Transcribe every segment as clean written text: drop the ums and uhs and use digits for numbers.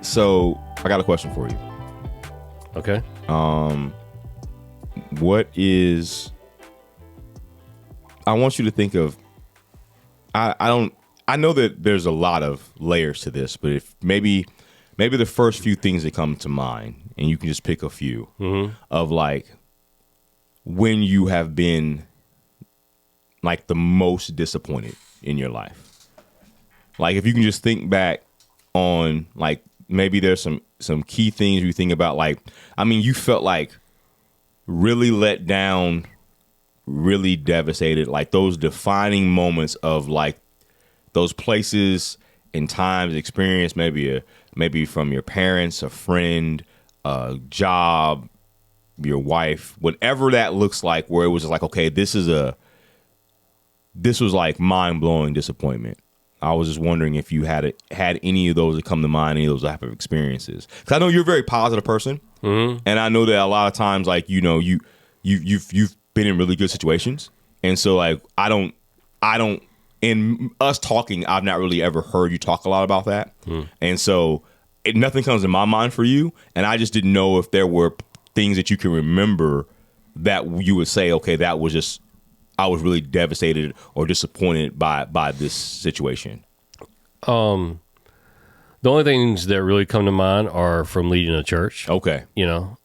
So I got a question for you. Okay. What is? I want you to think of. I don't. I know that there's a lot of layers to this, but if maybe the first few things that come to mind, and you can just pick a few of like when you have been like the most disappointed in your life. Like if you can just think back on like maybe there's some key things you think about. Like I mean, you felt like really let down, really devastated, like those defining moments of like those places and times experience, maybe from your parents, a friend, a job, your wife, whatever that looks like, where it was just like, okay, this was like mind-blowing disappointment. I was just wondering if you had any of those that come to mind, any of those type of experiences. Because I know you're a very positive person, and I know that a lot of times, like you've been in really good situations, and so like I don't. In us talking, I've not really ever heard you talk a lot about that, and so nothing comes to my mind for you, and I just didn't know if there were things that you can remember that you would say, okay, that was just. I was really devastated or disappointed by this situation. The only things that really come to mind are from leading a church. Okay. You know,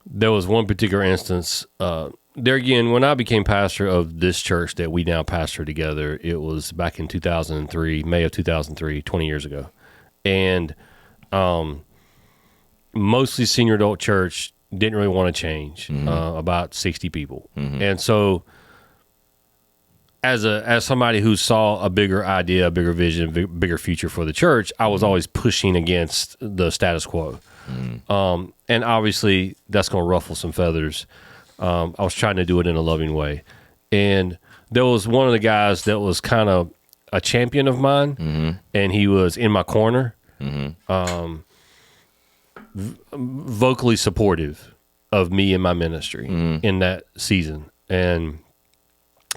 there was one particular instance. There again, when I became pastor of this church that we now pastor together, it was back in 2003, May of 2003, 20 years ago. And mostly senior adult church, didn't really want to change, about 60 people. And so as somebody who saw a bigger idea, a bigger vision, bigger future for the church, I was always pushing against the status quo. And obviously that's going to ruffle some feathers. I was trying to do it in a loving way. And there was one of the guys that was kind of a champion of mine, and he was in my corner. Vocally supportive of me and my ministry in that season. And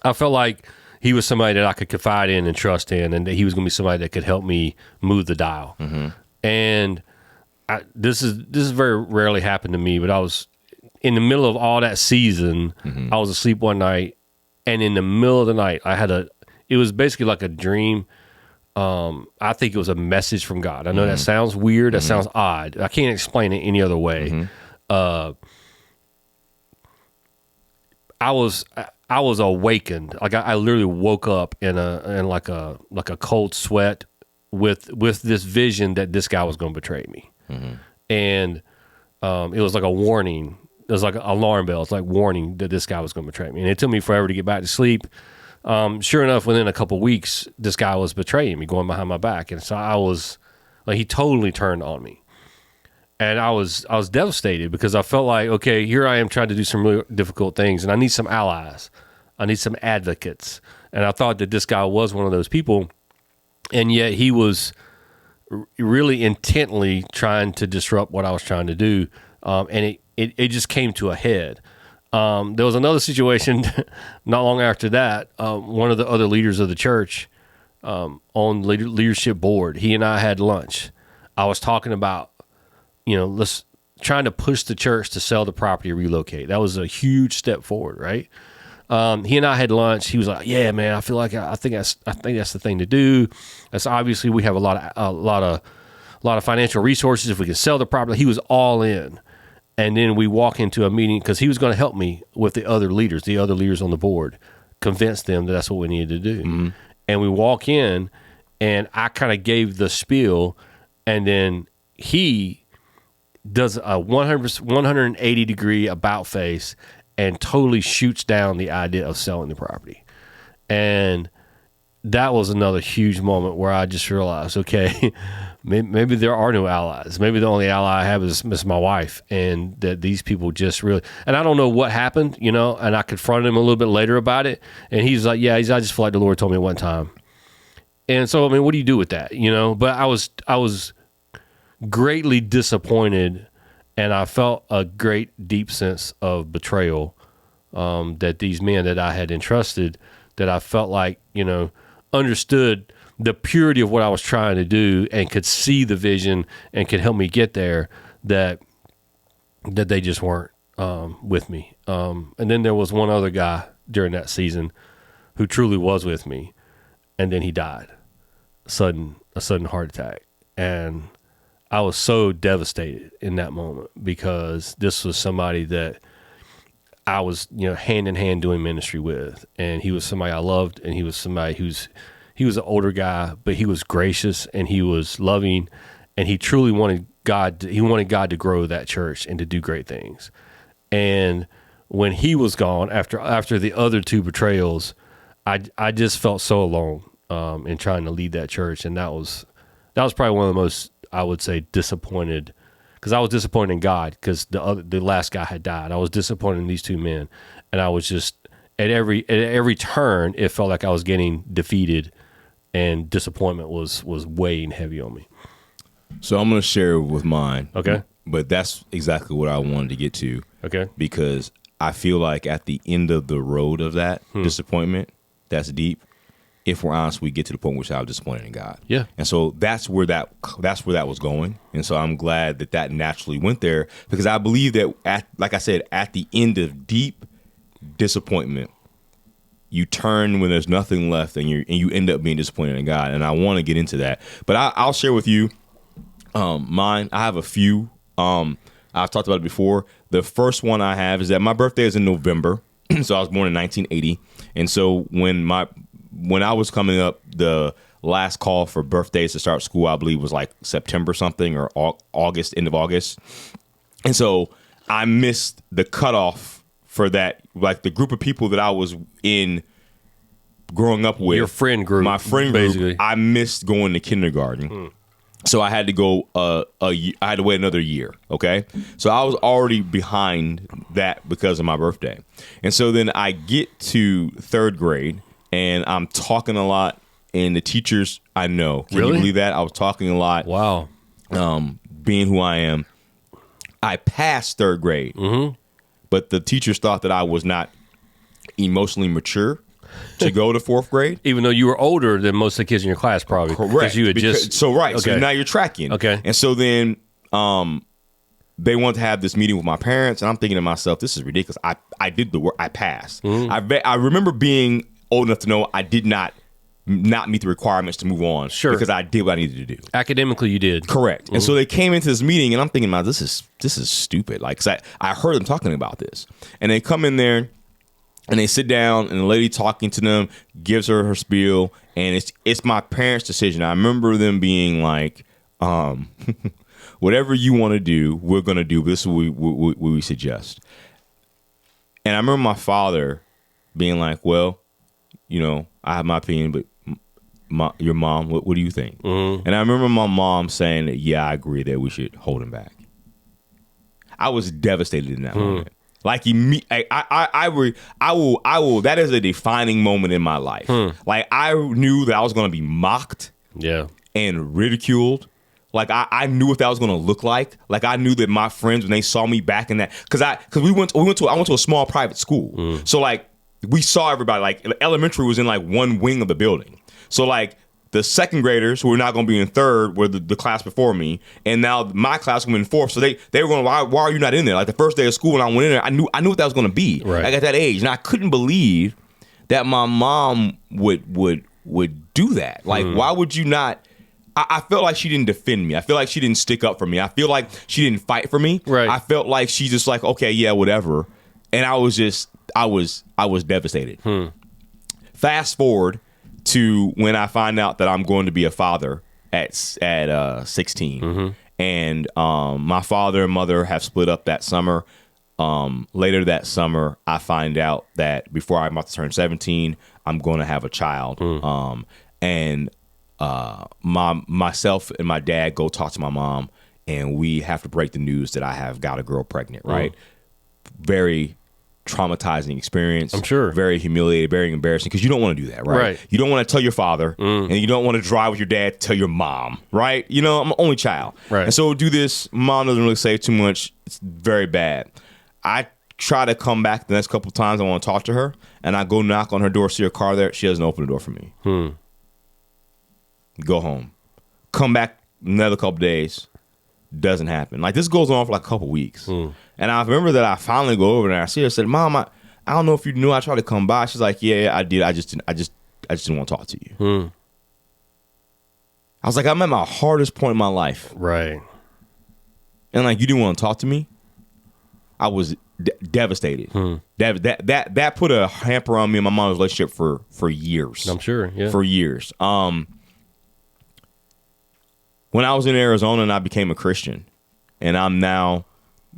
I felt like he was somebody that I could confide in and trust in, and that he was going to be somebody that could help me move the dial. And this is very rarely happened to me, but I was in the middle of all that season. I was asleep one night, and in the middle of the night, it was basically like a dream. I think it was a message from God. I know that sounds weird. That sounds odd. I can't explain it any other way. I was awakened. Like I literally woke up in like a cold sweat with this vision that this guy was going to betray me. And it was like a warning. It was like an alarm bell. It's like warning that this guy was going to betray me. And it took me forever to get back to sleep. Sure enough, within a couple of weeks, this guy was betraying me, going behind my back. And so I was like, he totally turned on me. And I was devastated because I felt like, okay, here I am trying to do some really difficult things, and I need some allies. I need some advocates. And I thought that this guy was one of those people. And yet he was really intently trying to disrupt what I was trying to do. And it just came to a head. There was another situation not long after that. One of the other leaders of the church on the leadership board, he and I had lunch. I was talking about, trying to push the church to sell the property, relocate. That was a huge step forward, right? He and I had lunch. He was like, "Yeah, man, I feel like I think that's the thing to do. That's obviously we have a lot of financial resources if we can sell the property." He was all in. And then we walk into a meeting because he was going to help me with the other leaders on the board, convince them that that's what we needed to do. And we walk in, and I kind of gave the spiel, and then he does a 180 degree about face and totally shoots down the idea of selling the property. And that was another huge moment where I just realized, okay, maybe there are no allies. Maybe the only ally I have is my wife, and that these people just really, and I don't know what happened, and I confronted him a little bit later about it. And he's like, I just feel like the Lord told me one time. And so, I mean, what do you do with that? But I was greatly disappointed, and I felt a great deep sense of betrayal, that these men that I had entrusted, that I felt like, understood the purity of what I was trying to do and could see the vision and could help me get there, that they just weren't with me. And then there was one other guy during that season who truly was with me, and then he died, a sudden heart attack. And I was so devastated in that moment, because this was somebody that I was, hand in hand doing ministry with, and he was somebody I loved, and he was somebody he was an older guy, but he was gracious and he was loving, and he truly wanted God to grow that church and to do great things. And when he was gone, after the other two betrayals, I just felt so alone in trying to lead that church, and that was probably one of the most, I would say, disappointed, because I was disappointed in God, because the last guy had died. I was disappointed in these two men, and I was just at every turn, it felt like I was getting defeated, and disappointment was weighing heavy on me. So I'm going to share with mine. Okay. But that's exactly what I wanted to get to. Okay. Because I feel like at the end of the road of that disappointment, that's deep. If we're honest, we get to the point where I was disappointed in God. Yeah. And so that's where that was going. And so I'm glad that naturally went there, because I believe that like I said, at the end of deep disappointment, you turn when there's nothing left, and you end up being disappointed in God. And I want to get into that, but I'll share with you mine. I have a few. I've talked about it before. The first one I have is that my birthday is in November. So I was born in 1980. And so when I was coming up, the last call for birthdays to start school, I believe, was like September something, or August, end of August. And so I missed the cutoff for that, like the group of people that I was in growing up with. Your friend group. My friend basically. group. I missed going to kindergarten. So I had to go I had to wait another year, okay? So I was already behind that because of my birthday. And so then I get to third grade, and I'm talking a lot, and the teachers, I know. Can Really? you believe that? I was talking a lot. Wow. Being who I am. I passed third grade, but the teachers thought that I was not emotionally mature to go to fourth grade. Even though you were older than most of the kids in your class, probably. Correct. Because you had So Okay. now you're tracking. Okay. And so then they want to have this meeting with my parents, and I'm thinking to myself, this is ridiculous. I did the work. I passed. I remember being old enough to know I did not meet the requirements to move on. Sure. Because I did what I needed to do. Academically, you did. Correct. And so they came into this meeting, and I'm thinking, man, this is stupid. Like, 'cause I heard them talking about this, and they come in there, and they sit down, and the lady talking to them gives her spiel, and it's my parents' decision. I remember them being like, whatever you want to do, we're going to do. This is what we suggest. And I remember my father being like, well, I have my opinion, but your mom, what do you think? And I remember my mom saying that, yeah, I agree that we should hold him back. I was devastated in that moment. Like, I will. That is a defining moment in my life. Like, I knew that I was going to be mocked, and ridiculed. Like, I knew what that was going to look like. Like, I knew that my friends, when they saw me back in that, because I went to a small private school, so like we saw everybody. Like, elementary was in like one wing of the building, so like the second graders who were not going to be in third were the class before me, and now my class was in fourth. So they were going, why are you not in there? Like, the first day of school when I went in there, I knew what that was going to be. Right. Like, at that age, and I couldn't believe that my mom would do that. Like, why would you not? I felt like she didn't defend me. I feel like she didn't stick up for me. I feel like she didn't fight for me. Right. I felt like she just like, okay, yeah, whatever. And I was devastated. Fast forward to when I find out that I'm going to be a father at 16, and my father and mother have split up that summer. Later that summer, I find out that before I'm about to turn 17, I'm going to have a child. And myself and my dad go talk to my mom, and we have to break the news that I have got a girl pregnant. Right. Very traumatizing experience. I'm sure. Very humiliating, very embarrassing, because you don't want to do that, right? You don't want to tell your father, and you don't want to drive with your dad to tell your mom, right? I'm an only child. Right. And so do this. Mom doesn't really say too much. It's very bad. I try to come back the next couple of times. I want to talk to her, and I go knock on her door, see her car there. She doesn't open the door for me. go home. Come back another couple days, doesn't happen. Like this goes on for like a couple weeks. And I remember that I finally go over there and I see her, I said, Mom, I don't know if you knew I tried to come by. She's like, yeah, I did. I just didn't want to talk to you. I was like, I'm at my hardest point in my life. Right. And like, you didn't want to talk to me? I was devastated. That put a hamper on me and my mom's relationship for years. I'm sure, yeah. For years. When I was in Arizona and I became a Christian, and I'm now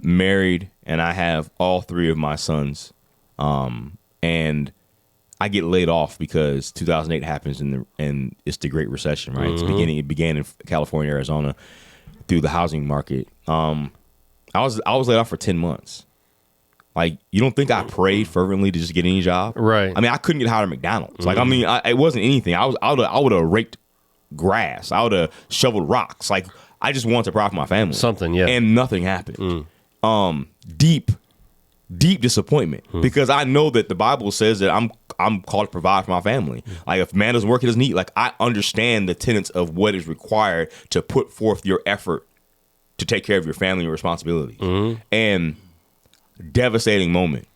married and I have all three of my sons, and I get laid off because 2008 happens and it's the Great Recession, right? It began in California, Arizona, through the housing market. I was laid off for 10 months. Like, you don't think I prayed fervently to just get any job? Right. I mean, I couldn't get hired at McDonald's. Like, I mean, it wasn't anything. I would have raked grass. I would have shoveled rocks. Like, I just wanted to provide for my family. Something, yeah. And nothing happened. Deep disappointment because I know that the Bible says that I'm called to provide for my family. Like, if man doesn't work, he doesn't eat. Like, I understand the tenets of what is required to put forth your effort to take care of your family and responsibilities. And devastating moment.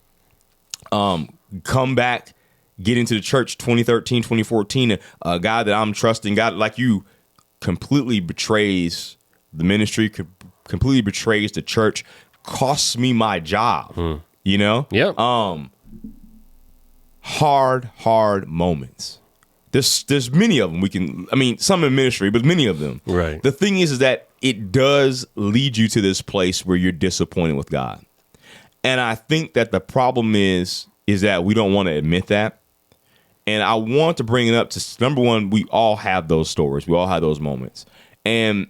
Come back, get into the church 2013, 2014. A guy that I'm trusting, God like you, completely betrays the ministry, completely betrays the church, costs me my job. You know? Yep. Hard moments. There's many of them. Some in ministry, but many of them. Right. The thing is that it does lead you to this place where you're disappointed with God. And I think that the problem is that we don't want to admit that. And I want to bring it up to, number one, we all have those stories. We all have those moments. And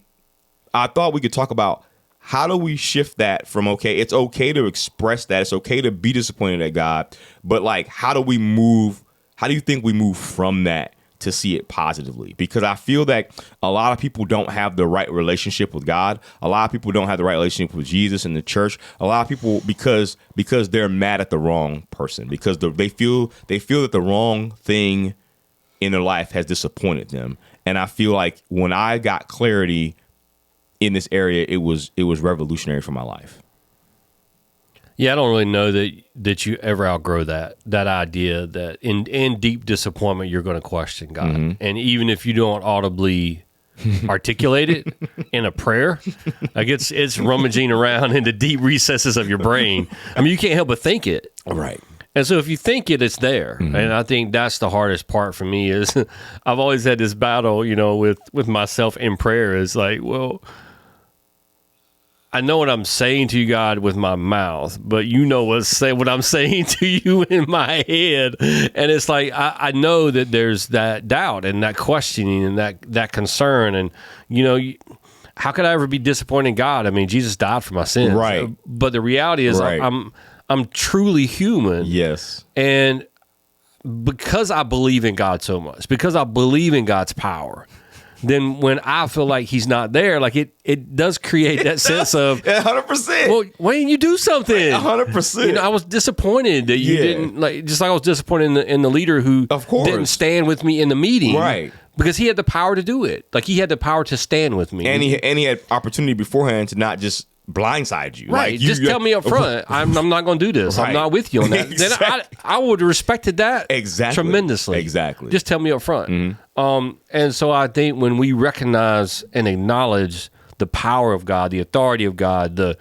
I thought we could talk about how do we shift that from, okay, it's okay to express that. It's okay to be disappointed at God. But like, how do you think we move from that to see it positively? Because I feel that a lot of people don't have the right relationship with God. A lot of people don't have the right relationship with Jesus and the church. A lot of people, because they're mad at the wrong person, because they feel that the wrong thing in their life has disappointed them. And I feel like when I got clarity in this area, it was revolutionary for my life. Yeah, I don't really know that you ever outgrow that idea that in deep disappointment you're going to question God, and even if you don't audibly articulate it in a prayer, like it's rummaging around in the deep recesses of your brain. I mean, you can't help but think it, right? And so if you think it, it's there. And I think that's the hardest part for me is I've always had this battle, with myself in prayer. Is like, well, I know what I'm saying to you, God, with my mouth, but you know what I'm saying to you in my head. And it's like, I know that there's that doubt and that questioning and that concern. And, how could I ever be disappointed in God? I mean, Jesus died for my sins. Right. But the reality is right. I'm truly human. Yes. And because I believe in God so much, because I believe in God's power, then when I feel like he's not there, like it does create that sense of 100%. Well, why didn't you do something? 100%. I was disappointed that you didn't, just like I was disappointed in the leader who didn't stand with me in the meeting, right? Because he had the power to do it. Like he had the power to stand with me, and he had opportunity beforehand to not just blindside you, right? Like just tell me up front, I'm not going to do this. Right. I'm not with you on that. Exactly. Then I would have respected that tremendously. Exactly. Just tell me up front. And so I think when we recognize and acknowledge the power of God, the authority of God, the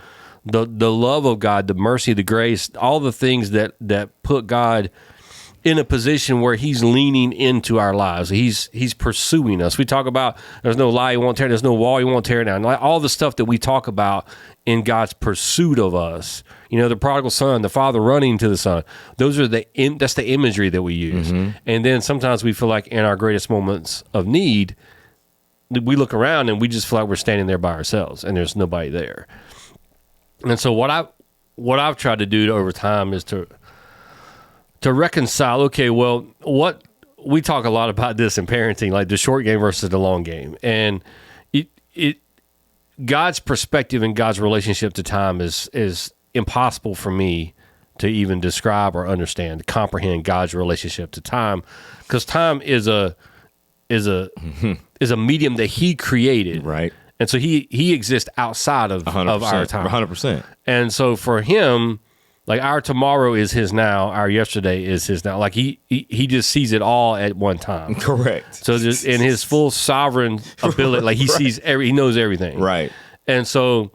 love of God, the mercy, the grace, all the things that put God in a position where he's leaning into our lives. He's pursuing us. We talk about there's no lie he won't tear, there's no wall he won't tear down. Like all the stuff that we talk about in God's pursuit of us. The prodigal son, the father running to the son. Those are that's the imagery that we use. And then sometimes we feel like in our greatest moments of need, we look around and we just feel like we're standing there by ourselves and there's nobody there. And so what I've tried to do over time is to reconcile, okay, well, what we talk a lot about this in parenting, like the short game versus the long game. And God's perspective and God's relationship to time is impossible for me to even describe or understand, to comprehend God's relationship to time, because time is a a medium that he created, Right. And so he exists outside of 100%, our time, 100%. And so for him, like our tomorrow is his now, our yesterday is his now. Like he just sees it all at one time. Correct. So just in his full sovereign ability, like he sees he knows everything. Right. And so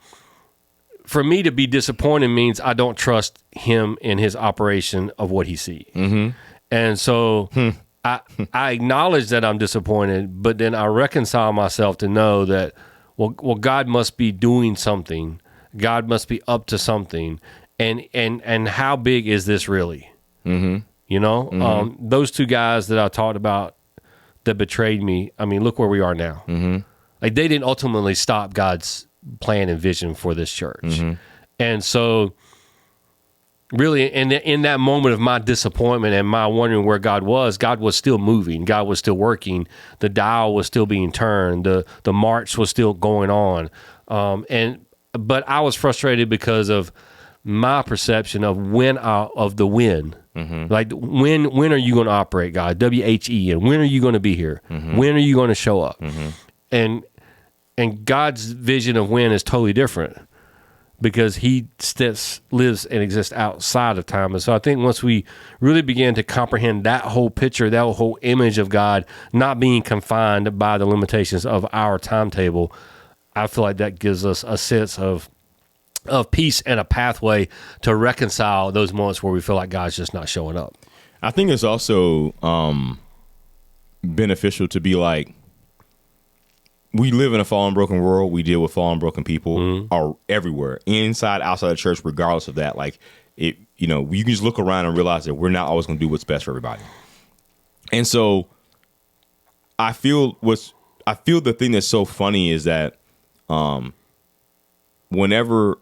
for me to be disappointed means I don't trust him in his operation of what he sees. Mm-hmm. And so I acknowledge that I'm disappointed, but then I reconcile myself to know that, well, God must be doing something. God must be up to something. And how big is this really? Mm-hmm. You know, those two guys that I talked about that betrayed me, I mean, look where we are now. Mm-hmm. Like they didn't ultimately stop God's plan and vision for this church. Mm-hmm. And so really in that moment of my disappointment and my wondering where God was still moving. God was still working. The dial was still being turned. The march was still going on. But I was frustrated because of my perception of of the when. Mm-hmm. Like when are you going to operate, God? WHE, and when are you going to be here? Mm-hmm. When are you going to show up? Mm-hmm. And God's vision of when is totally different because he lives and exists outside of time. And so I think once we really begin to comprehend that whole picture, that whole image of God not being confined by the limitations of our timetable, I feel like that gives us a sense of peace and a pathway to reconcile those moments where we feel like God's just not showing up. I think it's also beneficial to be like, we live in a fallen, broken world. We deal with fallen, broken people are everywhere, inside, outside the church, regardless of that. Like, you can just look around and realize that we're not always going to do what's best for everybody. And so I feel the thing that's so funny is that whenever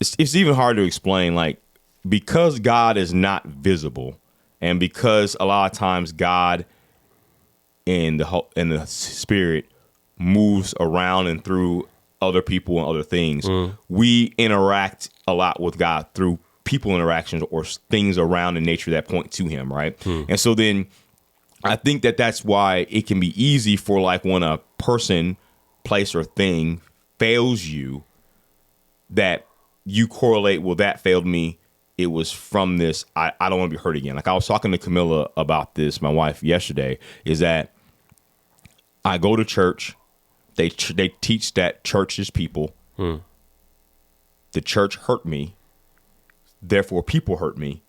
it's even hard to explain, like, because God is not visible and because a lot of times God and the spirit moves around and through other people and other things, we interact a lot with God through people interactions or things around in nature that point to him, right? And so then I think that's why it can be easy for, like, when a person, place, or thing fails you, that you correlate, well, that failed me, it was from this, I don't want to be hurt again. Like, I was talking to Camilla about this, my wife, yesterday, is that I go to church, they teach that church is people. The church hurt me, therefore people hurt me.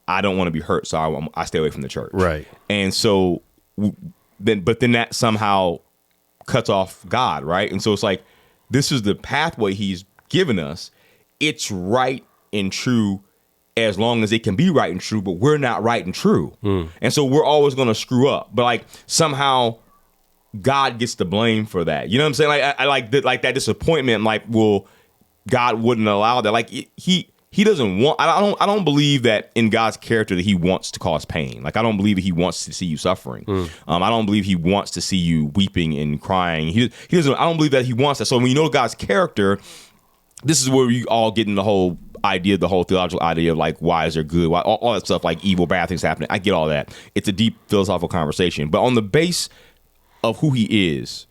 I don't want to be hurt, so I stay away from the church. Right. And so then that somehow cuts off God, right? And so it's like, this is the pathway he's given us. It's right and true as long as it can be right and true, but we're not right and true. And so we're always going to screw up. But, like, somehow God gets the blame for that. You know what I'm saying? Like, I like that disappointment. Like, well, God wouldn't allow that. Like, he doesn't want. I don't believe that in God's character that he wants to cause pain. Like, I don't believe that he wants to see you suffering. I don't believe he wants to see you weeping and crying. He doesn't. I don't believe that he wants that. So when you know God's character, this is where you all get in the whole idea, the whole theological idea of, like, why is there good? Why all that stuff, like evil, bad things happening. I get all that. It's a deep philosophical conversation. But on the base of who he is,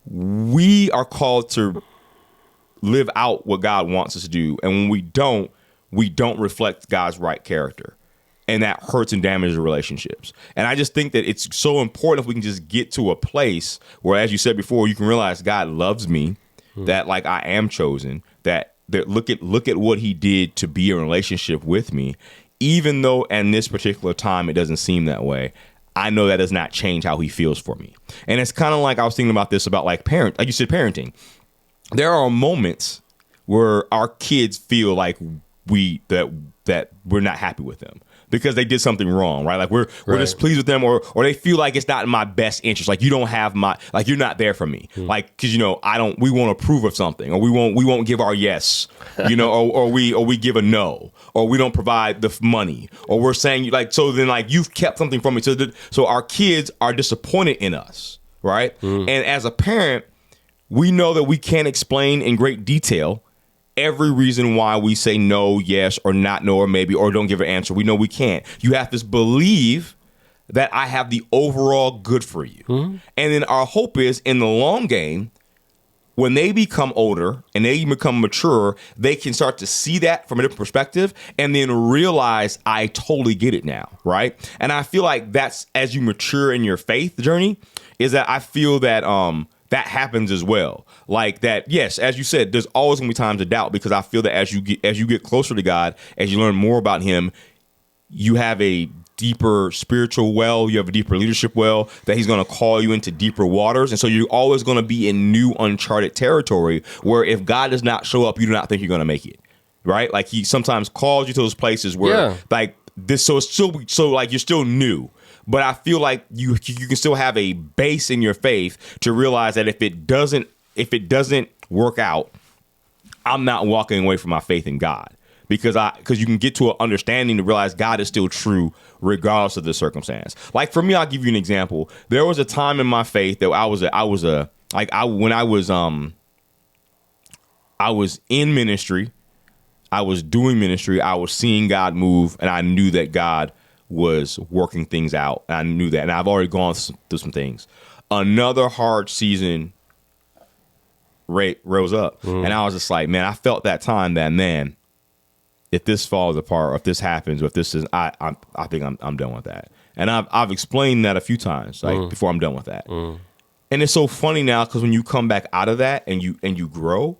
we are called to live out what God wants us to do. And when we don't reflect God's right character. And that hurts and damages relationships. And I just think that it's so important if we can just get to a place where, as you said before, you can realize God loves me, that, like, I am chosen, that look at what he did to be in a relationship with me, even though in this particular time it doesn't seem that way. I know that does not change how he feels for me. And it's kind of like, I was thinking about this about, like, like you said, parenting. There are moments where our kids feel like that we're not happy with them because they did something wrong, right? Like, we're displeased with them, or they feel like it's not in my best interest. Like, you don't have like, you're not there for me. Like, because, we won't approve of something, or we won't give our yes, or we give a no, or we don't provide the money, or we're saying, like, so then, like, you've kept something from me. So our kids are disappointed in us, right? And as a parent, we know that we can't explain in great detail every reason why we say no, yes, or not no, or maybe, or don't give an answer. We know we can't. You have to believe that I have the overall good for you. And then our hope is in the long game, when they become older and they become mature, they can start to see that from a different perspective and then realize I totally get it now, right? And I feel like that's as you mature in your faith journey, is that I feel that that happens as well. Like that, yes, as you said, there's always gonna be times of doubt, because I feel that as you get closer to God, as you learn more about Him, you have a deeper spiritual well, you have a deeper leadership well, that He's going to call you into deeper waters. And so you're always going to be in new uncharted territory where if God does not show up, you do not think you're going to make it, right? Like He sometimes calls you to those places where like this, so it's still, so like you're still new. But I feel like you can still have a base in your faith to realize that if it doesn't work out, I'm not walking away from my faith in God. Because you can get to an understanding to realize God is still true regardless of the circumstance. Like for me, I'll give you an example. There was a time in my faith that I was in ministry, I was doing ministry, I was seeing God move, and I knew that God was working things out. And I knew that, and I've already gone through some things. Another hard season rose up, and I was just like, man, I felt that time that, man, if this falls apart, or if this happens, or if this is, I think I'm done with that. And I've explained that a few times, like before I'm done with that. And it's so funny now, because when you come back out of that and you grow,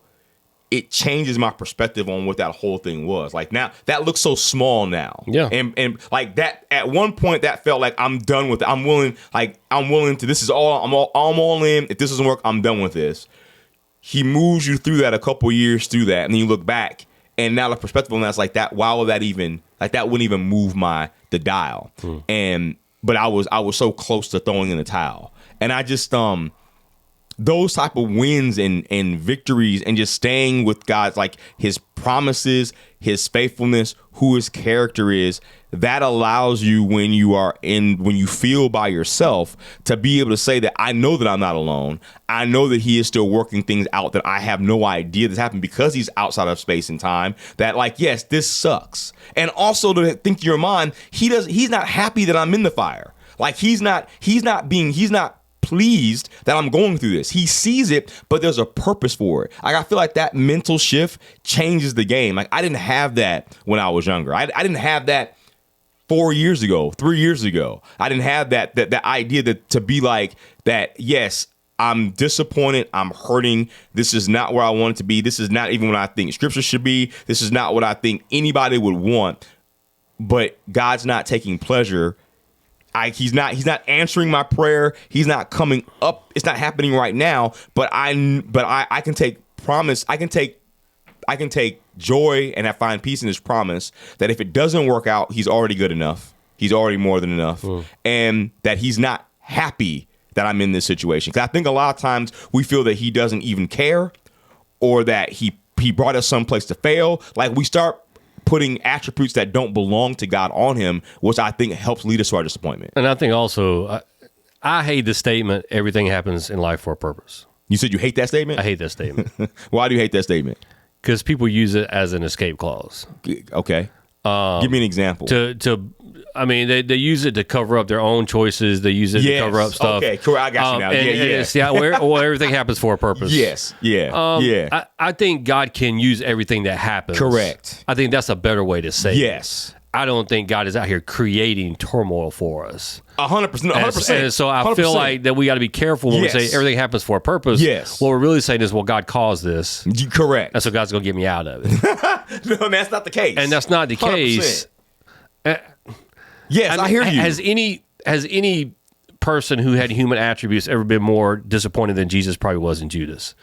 it changes my perspective on what that whole thing was. Like now, that looks so small now. Yeah. And like that, at one point, that felt like I'm done with it. I'm willing to. This is all. I'm all in. If this doesn't work, I'm done with this. He moves you through that a couple years through that, and then you look back. And now the perspective on that's like that. Why would that even, like that wouldn't even move the dial. But I was so close to throwing in the towel. And I just those type of wins and victories and just staying with God's, like His promises, His faithfulness, who His character is, that allows you when you feel by yourself to be able to say that I know that I'm not alone. I know that He is still working things out that I have no idea that's happened, because He's outside of space and time. That like, yes, this sucks. And also to think to your mind, he's not happy that I'm in the fire. Like he's not pleased that I'm going through this. He sees it, but there's a purpose for it. Like I feel like that mental shift changes the game. Like I didn't have that when I was younger. I didn't have that 4 years ago, 3 years ago. I didn't have that idea that to be like that. Yes, I'm disappointed. I'm hurting. This is not where I want it to be. This is not even what I think Scripture should be. This is not what I think anybody would want. But God's not taking pleasure. He's not answering my prayer. He's not coming up. It's not happening right now. But I can take promise. I can take joy and I find peace in His promise that if it doesn't work out, He's already good enough. He's already more than enough. And that He's not happy that I'm in this situation. Because I think a lot of times we feel that He doesn't even care, or that he brought us someplace to fail. Like we start putting attributes that don't belong to God on Him, which I think helps lead us to our disappointment. And I think also, I hate the statement, everything happens in life for a purpose. You said you hate that statement? I hate that statement. Why do you hate that statement? Because people use it as an escape clause. Okay. Give me an example. They use it to cover up their own choices. They use it to cover up stuff. Okay, cool. I got you now. Everything happens for a purpose. Yes. Yeah. I think God can use everything that happens. Correct. I think that's a better way to say it. Yes. I don't think God is out here creating turmoil for us. 100%. 100%. And so I feel like that we got to be careful when we say everything happens for a purpose. Yes. What we're really saying is, well, God caused this. Correct. And so God's going to get me out of it. No, that's not the case. And that's not the 100%. Case. Yes, I hear you. Has any person who had human attributes ever been more disappointed than Jesus probably was in Judas?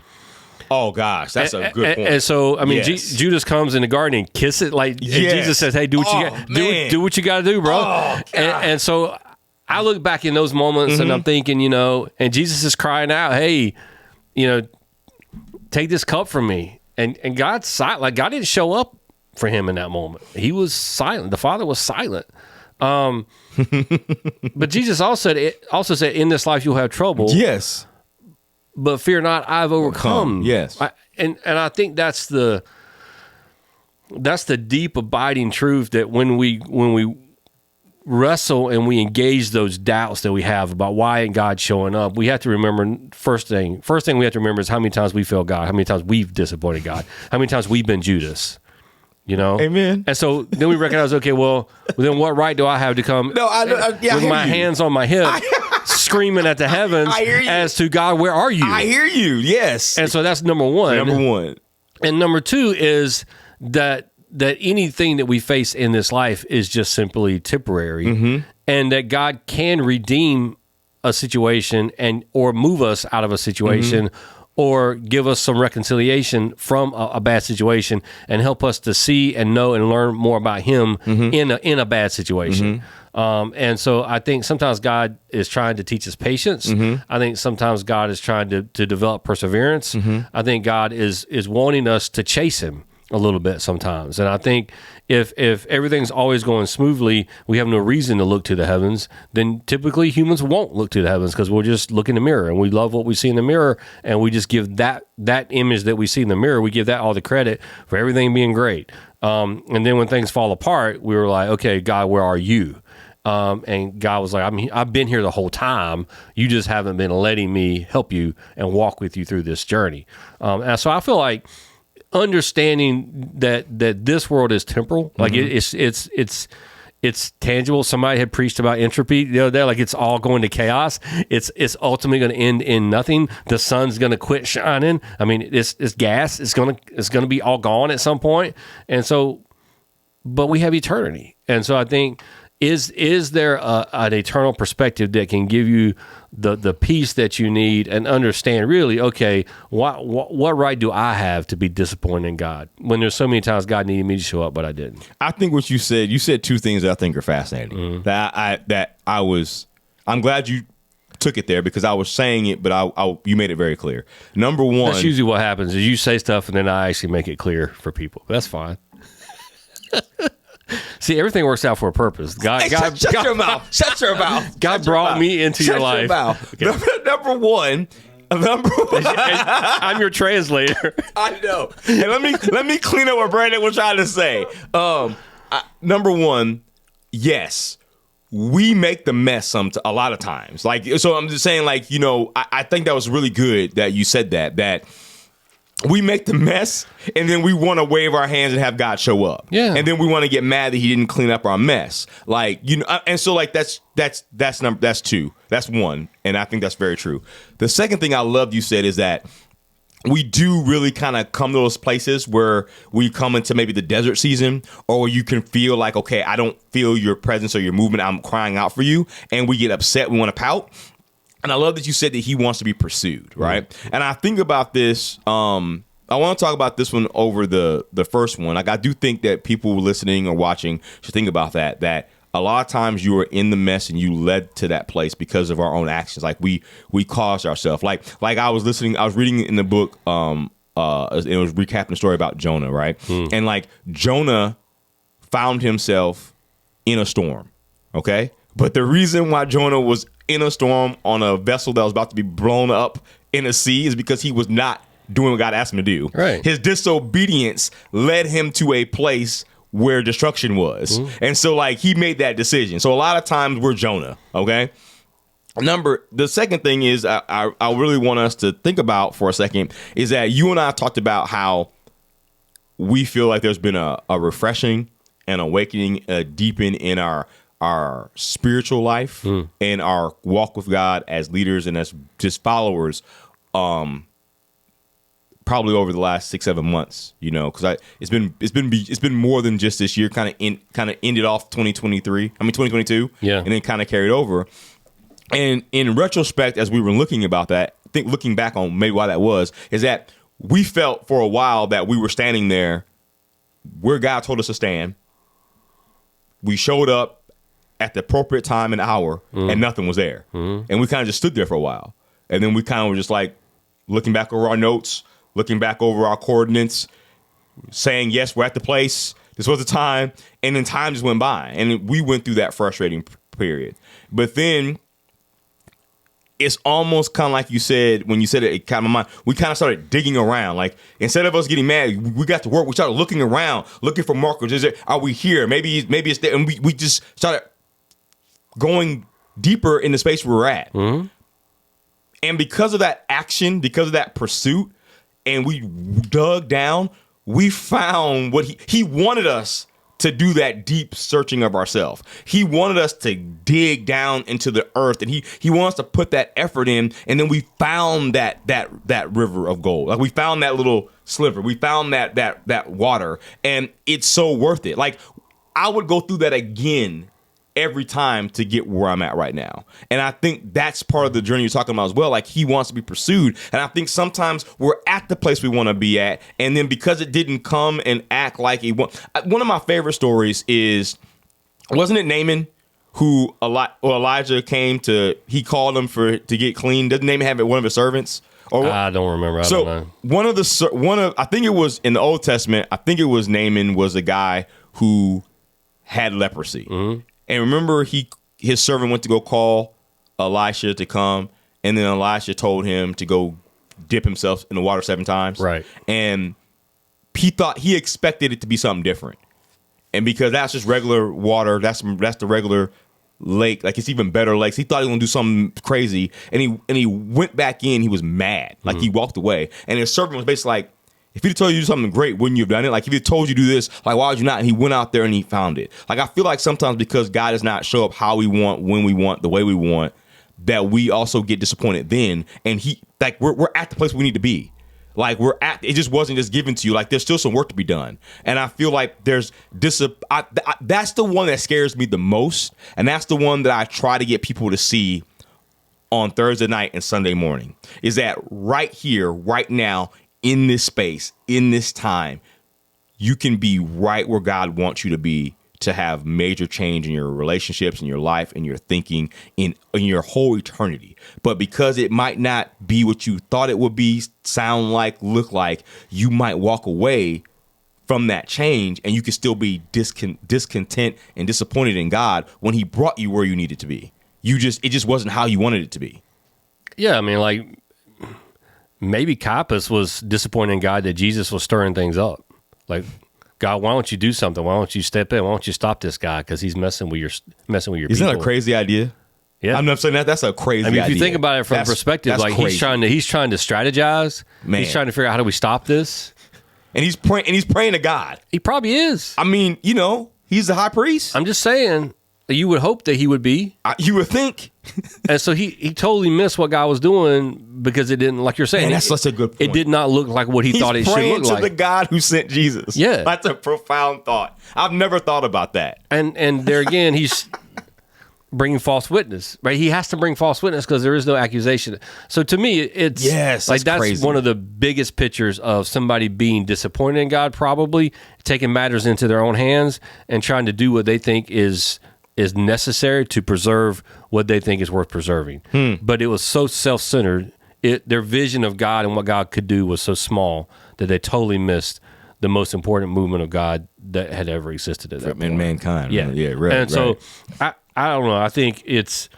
Oh gosh, that's a good point. And so, I mean, Judas comes in the garden and kisses it, like Jesus says, "Hey, do what you got, do what you got to do, bro." Oh, and so, I look back in those moments and I'm thinking, and Jesus is crying out, "Hey, take this cup from me." And God's silent. Like God didn't show up for him in that moment. He was silent. The Father was silent. But Jesus also said, "In this life you'll have trouble." Yes. But fear not, I've overcome. Yes. And I think that's the deep abiding truth that when we wrestle and we engage those doubts that we have about why ain't God showing up, we have to remember first thing we have to remember is how many times we failed God, how many times we've disappointed God, how many times we've been Judas. Amen. And so then we recognize, okay, well, then what right do I have to come with my hands on my hip, screaming at the heavens as to God, where are you? I hear you. Yes. And so that's number one. And number two is that anything that we face in this life is just simply temporary, and that God can redeem a situation or move us out of a situation, or give us some reconciliation from a bad situation and help us to see and know and learn more about Him in a bad situation. And so I think sometimes God is trying to teach us patience. I think sometimes God is trying to develop perseverance. I think God is wanting us to chase Him a little bit sometimes. And I think if everything's always going smoothly, we have no reason to look to the heavens, then typically humans won't look to the heavens because we'll just look in the mirror and we love what we see in the mirror, and we just give that image that we see in the mirror, we give that all the credit for everything being great. And then when things fall apart, we were like, okay, God, where are you? And God was like, I've been here the whole time. You just haven't been letting me help you and walk with you through this journey. And so I feel like understanding that this world is temporal, like it's tangible. Somebody had preached about entropy the other day, like it's all going to chaos. It's ultimately going to end in nothing. The sun's going to quit shining. I mean, it's gas. It's going to be all gone at some point. And so, but we have eternity. And so I think, is there an eternal perspective that can give you the peace that you need and understand really, okay, what right do I have to be disappointed in God when there's so many times God needed me to show up, but I didn't? I think what you said two things that I think are fascinating. I'm glad you took it there because I was saying it, but you made it very clear. Number one, that's usually what happens is you say stuff and then I actually make it clear for people. That's fine. See, everything works out for a purpose. God, shut your mouth. Shut your mouth. God brought me into your life. Okay. Number one. I'm your translator. I know. And let me clean up what Brandon was trying to say. Number one, yes, we make the mess a lot of times. Like, so I'm just saying, like, I think that was really good that you said that we make the mess and then we want to wave our hands and have God show up. Yeah. And then we want to get mad that He didn't clean up our mess. Like, and so like that's two. That's one. And I think that's very true. The second thing I loved you said is that we do really kind of come to those places where we come into maybe the desert season, or you can feel like, okay, I don't feel your presence or your movement. I'm crying out for you. And we get upset. We want to pout. And I love that you said that He wants to be pursued, right? And I think about this. I want to talk about this one over the first one. Like, I do think that people listening or watching should think about that a lot of times you are in the mess and you led to that place because of our own actions. Like we caused ourselves. Like I was reading in the book. It was recapping the story about Jonah, right? And like Jonah found himself in a storm. Okay. But the reason why Jonah was in a storm on a vessel that was about to be blown up in a sea is because he was not doing what God asked him to do. Right. His disobedience led him to a place where destruction was. And so like he made that decision. So a lot of times we're Jonah. Okay. The second thing is I really want us to think about for a second is that you and I talked about how we feel like there's been a refreshing and awakening, a deepen in our spiritual life and our walk with God as leaders and as just followers, probably over the last 6-7 months, because it's been more than just this year. Kind of ended off 2022, yeah, and then kind of carried over. And in retrospect, as we were looking back on maybe why that was, is that we felt for a while that we were standing there where God told us to stand. We showed up at the appropriate time and hour, and nothing was there. And we kind of just stood there for a while. And then we kind of were just like looking back over our notes, looking back over our coordinates, saying, yes, we're at the place. This was the time. And then time just went by. And we went through that frustrating period. But then it's almost kind of like you said, when you said it kind of my mind, we kind of started digging around. Like, instead of us getting mad, we got to work. We started looking around, looking for markers. Are we here? Maybe it's there. And we just started going deeper in the space we were at. And because of that action, because of that pursuit, and we dug down, we found what he wanted us to do, that deep searching of ourselves. He wanted us to dig down into the earth, and he wants to put that effort in. And then we found that river of gold. Like, we found that little sliver. We found that water, and it's so worth it. Like, I would go through that again every time to get where I'm at right now. And I think that's part of the journey you're talking about as well. Like, he wants to be pursued. And I think sometimes we're at the place we want to be at, and then because it didn't come and act like he want. One of my favorite stories is, wasn't it Naaman who Elijah came to, he called him to get clean? Doesn't Naaman have one of his servants? Or I don't remember. I don't know. I think it was in the Old Testament, I think it was Naaman was a guy who had leprosy. And remember, his servant went to go call Elisha to come, and then Elisha told him to go dip himself in the water 7 times. Right. And he expected it to be something different. And because that's just regular water, that's the regular lake, like it's even better lakes. He thought he was gonna do something crazy, and he went back in. He was mad, like he walked away, and his servant was basically like, if he'd told you to do something great, wouldn't you have done it? Like, if he told you to do this, like, why would you not? And he went out there and he found it. Like, I feel like sometimes because God does not show up how we want, when we want, the way we want, that we also get disappointed then. And we're at the place we need to be. Like, it just wasn't just given to you. Like, there's still some work to be done. And I feel like that's the one that scares me the most. And that's the one that I try to get people to see on Thursday night and Sunday morning, is that right here, right now, in this space, in this time, you can be right where God wants you to be, to have major change in your relationships, in your life, in your thinking, in your whole eternity. But because it might not be what you thought it would be, sound like, look like, you might walk away from that change, and you can still be discontent and disappointed in God when he brought you where you needed to be. It just wasn't how you wanted it to be. Yeah, I mean, like, maybe Caiaphas was disappointed in God that Jesus was stirring things up. Like, God, why don't you do something? Why don't you step in? Why don't you stop this guy? Because he's messing with your people. Isn't that a crazy idea? Yeah, I'm not saying that's a crazy idea. I mean, if you think about it from perspective, like, he's trying to strategize. Man. He's trying to figure out, how do we stop this? And he's praying to God. He probably is. I mean, he's the high priest. I'm just saying, you would hope that he would be. You would think. And so he totally missed what God was doing because it didn't, like you're saying. Man, that's such a good point. It did not look like what he thought it should look like. He's praying to the God who sent Jesus. Yeah. That's a profound thought. I've never thought about that. And there again, he's bringing false witness, right? He has to bring false witness because there is no accusation. So to me, it's like that's crazy. One of the biggest pictures of somebody being disappointed in God, probably taking matters into their own hands and trying to do what they think is necessary to preserve what they think is worth preserving. But it was so self-centered. Their vision of God and what God could do was so small that they totally missed the most important movement of God that had ever existed at that point. In mankind. Yeah. Yeah, right. And so I don't know. I think it's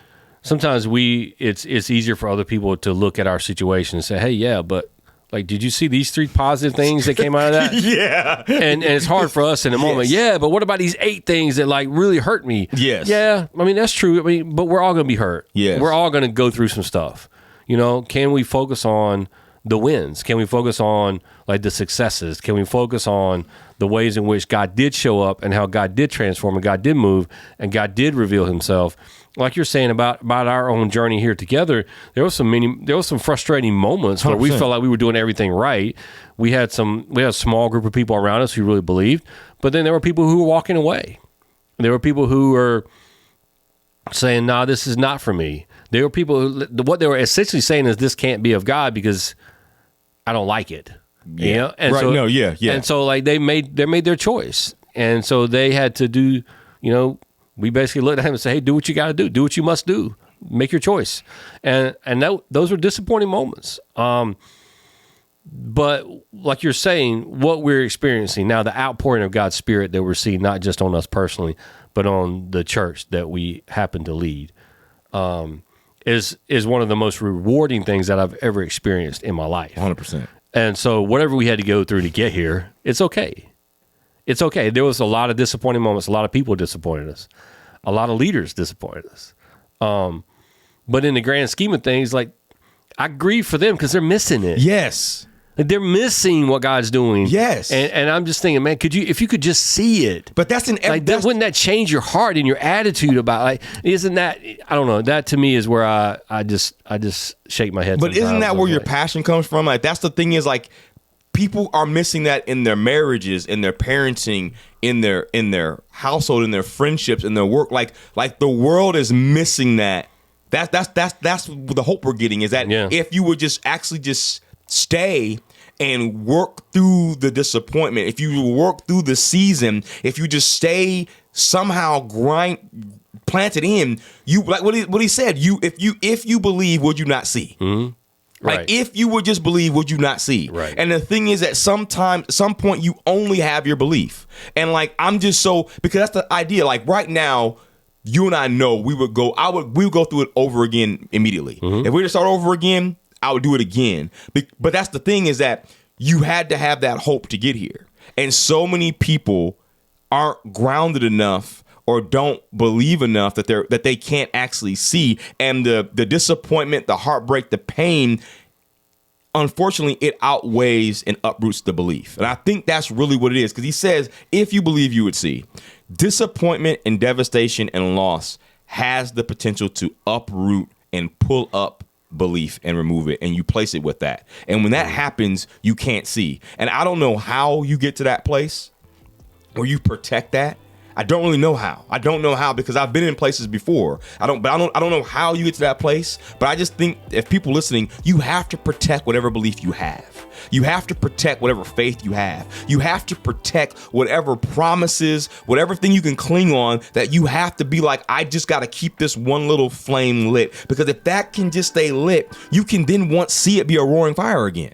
sometimes it's easier for other people to look at our situation and say, hey, yeah, but like, did you see these 3 positive things that came out of that? Yeah. And it's hard for us in a moment. Yeah, but what about these 8 things that like really hurt me? Yes. Yeah, I mean, that's true. I mean, but we're all going to be hurt. Yes. We're all going to go through some stuff. Can we focus on the wins? Can we focus on like the successes? Can we focus on the ways in which God did show up and how God did transform and God did move and God did reveal himself? Like you're saying about our own journey here together, there was some frustrating moments where 100%. we felt like we were doing everything right. We had a small group of people around us who really believed, but then there were people who were walking away. There were people who were saying, "No, this is not for me." There were people who, what they were essentially saying is, "This can't be of God because I don't like it." Yeah. And right. so, No. Yeah. Yeah. And so, like, they made their choice, and so they had to do. We basically looked at him and said, "Hey, do what you got to do. Do what you must do. Make your choice." And those were disappointing moments. But like you're saying, what we're experiencing now, the outpouring of God's Spirit that we're seeing, not just on us personally, but on the church that we happen to lead, is one of the most rewarding things that I've ever experienced in my life. 100%. And so whatever we had to go through to get here, it's okay. It's okay. There was a lot of disappointing moments. A lot of people disappointed us. A lot of leaders disappointed us. But in the grand scheme of things, like, I grieve for them because they're missing it. Yes. Like, they're missing what God's doing. Yes. And I'm just thinking, man, if you could just see it. But that's an like, wouldn't that change your heart and your attitude about, like, isn't that, I don't know, that to me is where I just shake my head. But isn't that where your passion comes from? Like, that's the thing is, like, people are missing that in their marriages, in their parenting, in their household, in their friendships, in their work. Like the world is missing that. That's the hope we're getting, is that if you would just actually just stay and work through the disappointment, if you work through the season, if you just stay somehow planted in, you, like what he said, if you believe, would you not see? Mm-hmm. Like, right. If you would just believe, would you not see? Right. And the thing is that some point, you only have your belief. And like, I'm just because that's the idea. Like right now, you and I know we would go through it over again immediately. Mm-hmm. If we were to start over again, I would do it again. But that's the thing, is that you had to have that hope to get here. And so many people aren't grounded enough or don't believe enough that they can't actually see. And the disappointment, the heartbreak, the pain, unfortunately, it outweighs and uproots the belief. And I think that's really what it is, because he says, if you believe, you would see. Disappointment and devastation and loss has the potential to uproot and pull up belief and remove it, and you place it with that. And when that happens, you can't see. And I don't know how you get to that place where you protect that. I don't really know how. I don't know how, because I've been in places before. I don't know how you get to that place. But I just think, if people listening, you have to protect whatever belief you have. You have to protect whatever faith you have. You have to protect whatever promises, whatever thing you can cling on, that you have to be like, I just got to keep this one little flame lit. Because if that can just stay lit, you can then see it be a roaring fire again.